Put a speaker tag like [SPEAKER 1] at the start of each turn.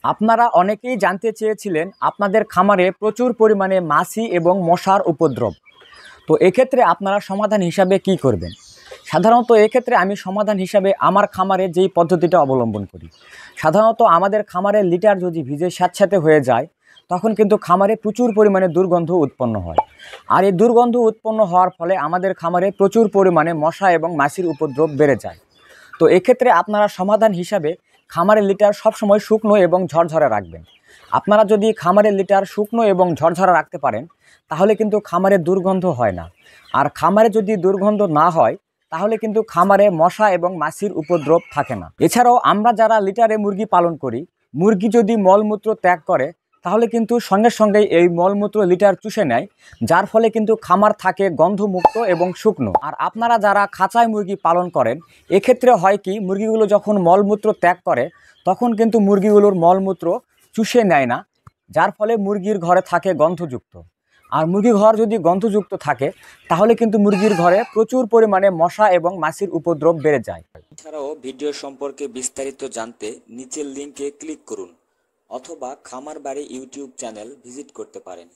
[SPEAKER 1] আপনারা অনেকেই জানতে চেয়েছিলেন আপনাদের খামারে প্রচুর পরিমাণে মাছি এবং মশার উপদ্রব। তো এক্ষেত্রে আপনারা সমাধান হিসাবে কি করবেন? সাধারণত এক্ষেত্রে আমি সমাধান হিসাবে আমার খামারে যেই পদ্ধতিটা অবলম্বন করি, সাধারণত আমাদের খামারের লিটার যদি ভিজে স্যাঁতস্যাঁতে হয়ে যায়, তখন কিন্তু খামারে প্রচুর পরিমাণে দুর্গন্ধ উৎপন্ন হয়। আর এই দুর্গন্ধ উৎপন্ন হওয়ার ফলে আমাদের খামারে প্রচুর পরিমাণে মশা এবং মাছির উপদ্রব বেড়ে যায়। তো এক্ষেত্রে আপনারা সমাধান হিসাবে খামারের লিটার সবসময় শুকনো এবং ঝরঝরে রাখবেন। আপনারা যদি খামারের লিটার শুকনো এবং ঝরঝরা রাখতে পারেন, তাহলে কিন্তু খামারে দুর্গন্ধ হয় না। আর খামারে যদি দুর্গন্ধ না হয়, তাহলে কিন্তু খামারে মশা এবং মাছির উপদ্রব থাকে না। এছাড়াও আমরা যারা লিটারে মুরগি পালন করি, মুরগি যদি মলমূত্র ত্যাগ করে, তাহলে কিন্তু সঙ্গে সঙ্গেই এই মলমূত্র লিটার চুষে নেয়, যার ফলে কিন্তু খামার থাকে গন্ধমুক্ত এবং শুকনো। আর আপনারা যারা খাঁচায় মুরগি পালন করেন, এক্ষেত্রে হয় কি, মুরগিগুলো যখন মলমূত্র ত্যাগ করে, তখন কিন্তু মুরগিগুলোর মলমূত্র চুষে নেয় না, যার ফলে মুরগির ঘরে থাকে গন্ধযুক্ত। আর মুরগি ঘর যদি গন্ধযুক্ত থাকে, তাহলে কিন্তু মুরগির ঘরে প্রচুর পরিমাণে মশা এবং মাছির উপদ্রব বেড়ে যায়।
[SPEAKER 2] এছাড়াও ভিডিও সম্পর্কে বিস্তারিত জানতে নিচের লিঙ্কে ক্লিক করুন অথবা খামার বাড়ি ইউটিউব চ্যানেল ভিজিট করতে পারেন।